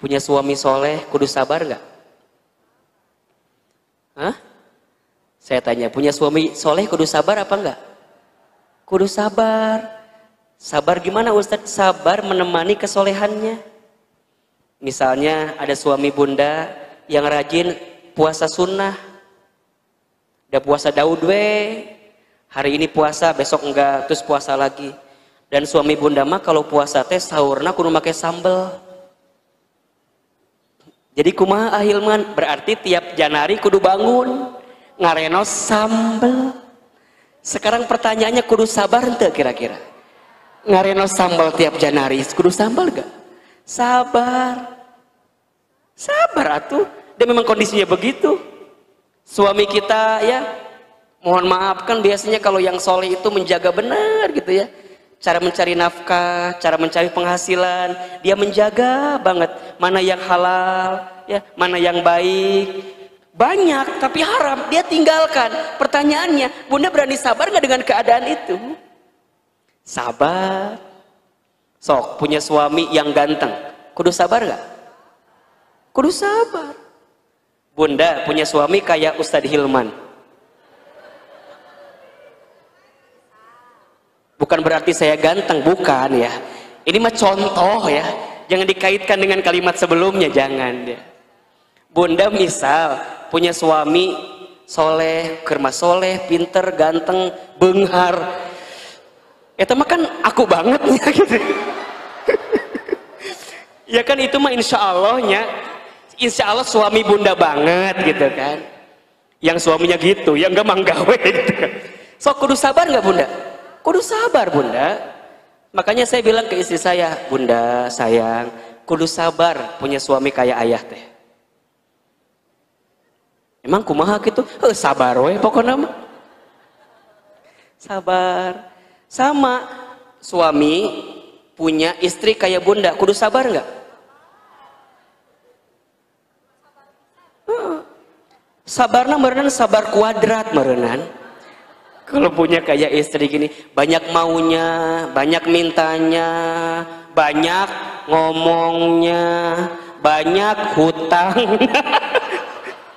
Punya suami soleh kudu sabar nggak? Hah? Saya tanya, punya suami soleh kudu sabar apa enggak? Kudu sabar. Sabar gimana Ustadz? Sabar menemani kesolehannya. Misalnya ada suami bunda yang rajin puasa sunnah. Udah puasa Daud we. Hari ini puasa, besok enggak, terus puasa lagi. Dan suami bunda mah kalau puasa teh sahurna kudu make sambel. Jadi kumaha ahilman? Berarti tiap Janari kudu bangun ngarenos sambel. Sekarang pertanyaannya kudu sabar ente kira-kira? Ngarenos sambel tiap Janari kudu sambel gak? Sabar. Sabar atuh. Dan memang kondisinya begitu. Suami kita ya, mohon maaf kan biasanya kalau yang soleh itu menjaga benar gitu ya. Cara mencari nafkah, cara mencari penghasilan, dia menjaga banget mana yang halal, ya, mana yang baik. Banyak tapi haram dia tinggalkan. Pertanyaannya, bunda berani sabar nggak dengan keadaan itu? Sabar. Sok punya suami yang ganteng, kudu sabar nggak? Kudu sabar. Bunda punya suami kayak Ustadz Hilman. Bukan berarti saya ganteng, bukan ya. Ini mah contoh ya. Jangan dikaitkan dengan kalimat sebelumnya, jangan ya. Bunda misal punya suami soleh, kerma soleh, pinter, ganteng, benghar. Itu mah kan aku banget ya gitu. Ya kan itu mah insya Allahnya, insya Allah suami bunda banget gitu kan. Yang suaminya gitu, yang gak manggawe gitu kan. So kudu sabar nggak bunda? Kudu sabar bunda. Makanya saya bilang ke istri saya, bunda sayang, kudu sabar punya suami kayak ayah teh. Emang kumaha gitu? Sabar we pokoknya mah. Sabar. Sama suami punya istri kayak bunda, kudu sabar nggak? Sabarna merenan sabar kuadrat merenan. Kalau punya kayak istri gini, banyak maunya, banyak mintanya, banyak ngomongnya, banyak hutang.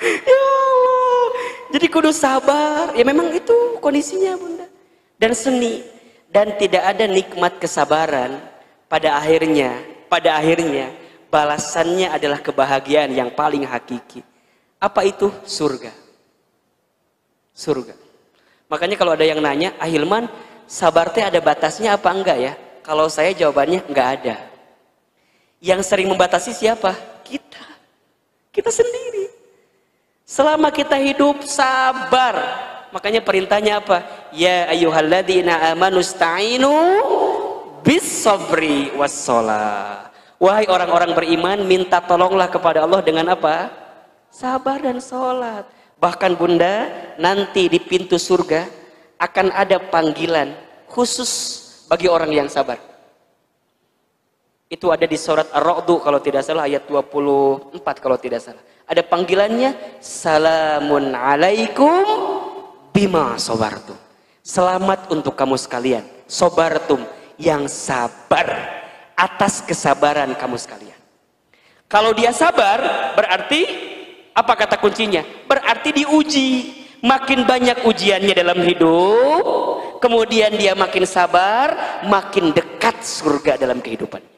Ya Allah. Jadi kudu sabar. Ya memang itu kondisinya bunda. Dan seni. Dan tidak ada nikmat kesabaran pada akhirnya balasannya adalah kebahagiaan yang paling hakiki. Apa itu? Surga. Surga. Makanya kalau ada yang nanya, Ahilman, sabar teh ada batasnya apa enggak ya? Kalau saya jawabannya enggak ada. Yang sering membatasi siapa? Kita. Kita sendiri. Selama kita hidup sabar. Makanya perintahnya apa? Ya ayyuhalladzina amanu sta'inu bis sabri was shalah. Wahai orang-orang beriman, minta tolonglah kepada Allah dengan apa? Sabar dan sholat. Bahkan bunda, nanti di pintu surga akan ada panggilan khusus bagi orang yang sabar. Itu ada di surat Ar-Ra'd kalau tidak salah, ayat 24 kalau tidak salah. Ada panggilannya, salamun alaikum bima sobartum. Selamat untuk kamu sekalian, sobartum, yang sabar atas kesabaran kamu sekalian. Kalau dia sabar berarti apa kata kuncinya? Berarti diuji. Makin banyak ujiannya dalam hidup, kemudian dia makin sabar, makin dekat surga dalam kehidupannya.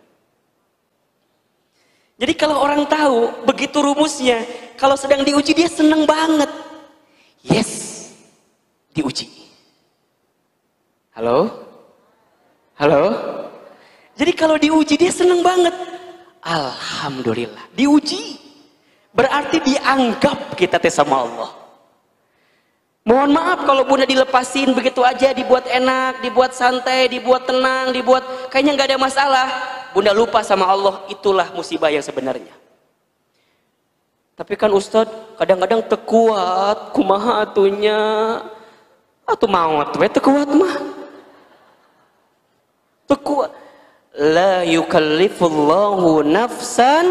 Jadi kalau orang tahu begitu rumusnya, kalau sedang diuji dia senang banget. Yes, diuji. Halo? Halo? Jadi kalau diuji dia senang banget. Alhamdulillah, diuji. Berarti dianggap kita teh sama Allah. Mohon maaf kalau bunda dilepasin begitu aja, dibuat enak, dibuat santai, dibuat tenang, dibuat kayaknya nggak ada masalah. Bunda lupa sama Allah, itulah musibah yang sebenarnya. Tapi kan Ustadz kadang-kadang tekuat, kumaha atunya, atuh maut, we tekuat mah. Tekuat. La yukallifullahu nafsan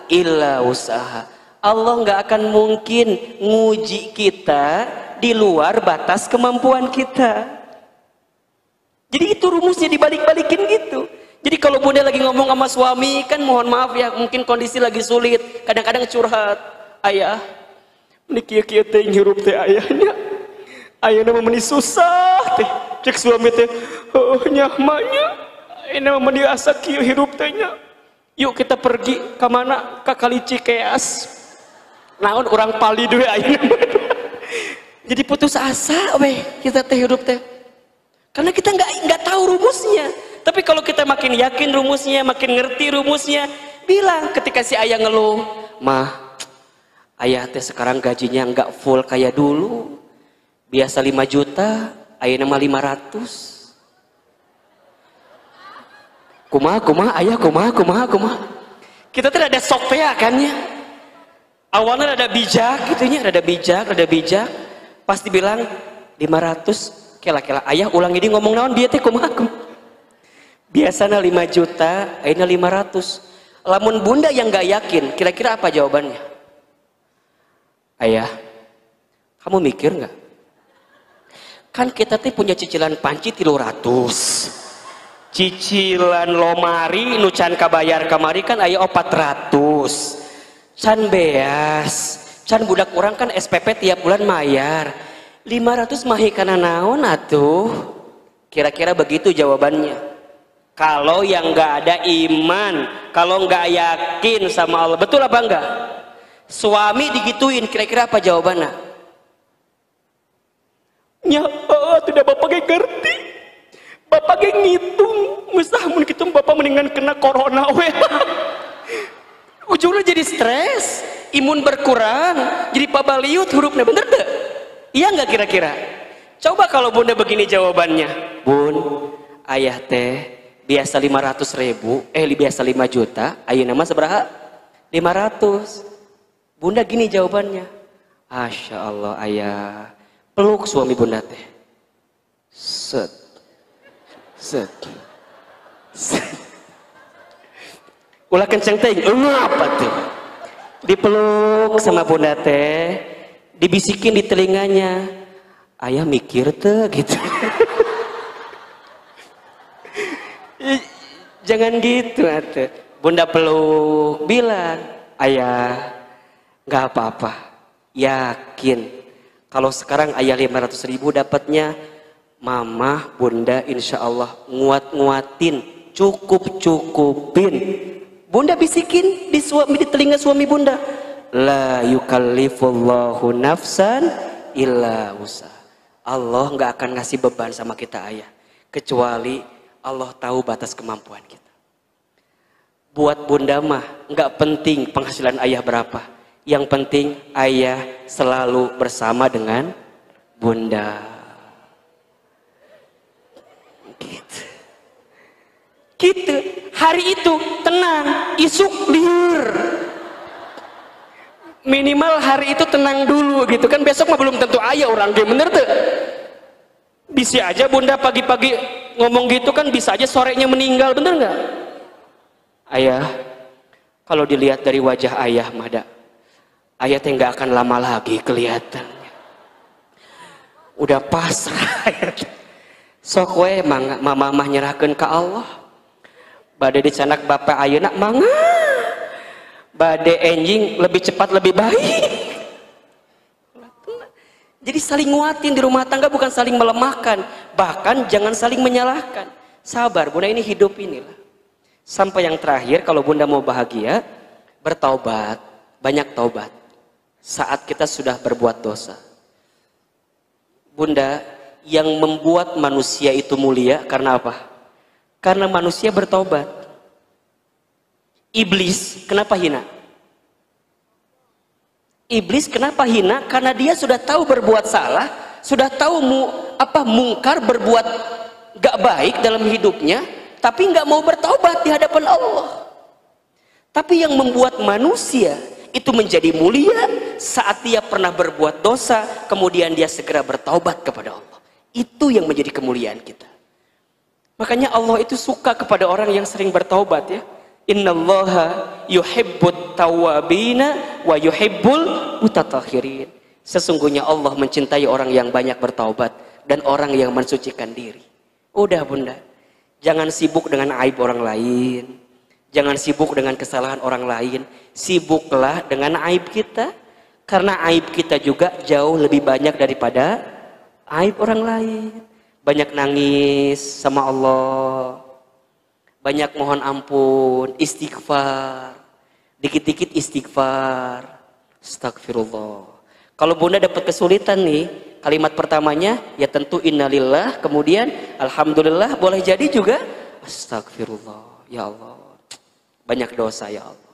illa usaha. Allah nggak akan mungkin nguji kita di luar batas kemampuan kita. Jadi itu rumusnya dibalik-balikin gitu. Jadi kalau bunda lagi ngomong sama suami, kan mohon maaf ya, mungkin kondisi lagi sulit, kadang-kadang curhat, ayah, ini kia-kia teh ngirup teh ayahnya, ayahnya memang susah teh, cek suami teh, oh nyahmanya, ini memang asa kia hirup tehnya, yuk kita pergi ke mana, ke Kali Cikeas, naon orang pali dulu ayahnya, jadi putus asa, weh kita teh hirup teh, karena kita nggak tahu rumusnya. Tapi kalau kita makin yakin rumusnya, makin ngerti rumusnya, bilang ketika si ayah ngeluh, mah, ayah teh sekarang gajinya nggak full kayak dulu, biasa 5 juta, ayah nama 500. Ayah kumaha. Kita tuh ada sok teh kan ya. Awalnya ada bijak gitunya, rada bijak. Pasti bilang 500, kela-kela ayah ulang ini ngomong naon dia teh kumaha. Biasanya 5 juta, akhirnya 500. Lamun bunda yang gak yakin, kira-kira apa jawabannya? Ayah, kamu mikir gak? Kan kita tuh punya cicilan panci 300. Cicilan lomari, nucan kabayar kamari kan ayah 400. Can beas, can budak orang kan SPP tiap bulan mayar. 500 mahi kana naon atuh? Kira-kira begitu jawabannya. Kalau yang nggak ada iman, kalau nggak yakin sama Allah, betul apa enggak? Suami digituin, kira-kira apa jawabannya? Ya, tidak bapak ngerti, bapak ngitung, musahamun gitu bapak mendingan kena corona weh. Ujungnya jadi stres, imun berkurang, jadi pabaliut hurufnya, bener deh? Iya nggak kira-kira? Coba kalau bunda begini jawabannya, bun, ayah teh biasa 500.000, biasa 5 juta, ayeuna mah sabaraha? 500. Bunda gini jawabannya, Masya Allah ayah, peluk suami bunda teh, set, ulah kenceng teh, apa tuh? Dipeluk sama bunda teh, dibisikin di telinganya, ayah mikir tuh gitu. Jangan gitu atuh. Bunda peluk, bilang, ayah nggak apa-apa, yakin kalau sekarang ayah 500.000 dapatnya, mama bunda insya Allah nguatin, cukupin. Bunda bisikin di telinga suami bunda, la yukallifullahu nafsan illa usaha. Allah nggak akan ngasih beban sama kita ayah, kecuali Allah tahu batas kemampuan kita. Buat bunda mah nggak penting penghasilan ayah berapa, yang penting ayah selalu bersama dengan bunda. Gitu. Hari itu tenang, isuk lihur. Minimal hari itu tenang dulu gitu kan, besok mah belum tentu ayah orang dia, bener tuh. Bisa aja bunda pagi-pagi ngomong gitu kan, bisa aja sorenya meninggal, bener nggak? Ayah, kalau dilihat dari wajah ayah mada, ayah teh nggak akan lama lagi kelihatannya. Udah pasrah. Sok we mama nyerahkeun ka Allah. Bade dicanak bapak ayeuna mangga. Bade enjing lebih cepat lebih baik. Jadi saling nguatin di rumah tangga, bukan saling melemahkan, bahkan jangan saling menyalahkan. Sabar bunda, ini hidup inilah. Sampai yang terakhir, kalau bunda mau bahagia, bertaubat, banyak taubat. Saat kita sudah berbuat dosa, bunda, yang membuat manusia itu mulia karena apa? Karena manusia bertaubat. Iblis kenapa hina? Iblis kenapa hina? Karena dia sudah tahu berbuat salah, sudah tahu mungkar, berbuat gak baik dalam hidupnya, tapi gak mau bertaubat di hadapan Allah. Tapi yang membuat manusia itu menjadi mulia saat dia pernah berbuat dosa, kemudian dia segera bertaubat kepada Allah. Itu yang menjadi kemuliaan kita. Makanya Allah itu suka kepada orang yang sering bertaubat ya. Innallaha yuhibbut tawwabina wa yuhibbul mutatahhirin. Sesungguhnya Allah mencintai orang yang banyak bertaubat dan orang yang mensucikan diri. Udah bunda, Jangan sibuk dengan aib orang lain. Jangan sibuk dengan kesalahan orang lain. Sibuklah dengan aib kita. Karena aib kita juga jauh lebih banyak daripada aib orang lain. Banyak nangis sama Allah. Banyak mohon ampun, istighfar. Dikit-dikit istighfar. Astagfirullah. Kalau bunda dapat kesulitan nih, kalimat pertamanya ya tentu innalillah, kemudian alhamdulillah, boleh jadi juga astagfirullah, ya Allah banyak dosa ya Allah.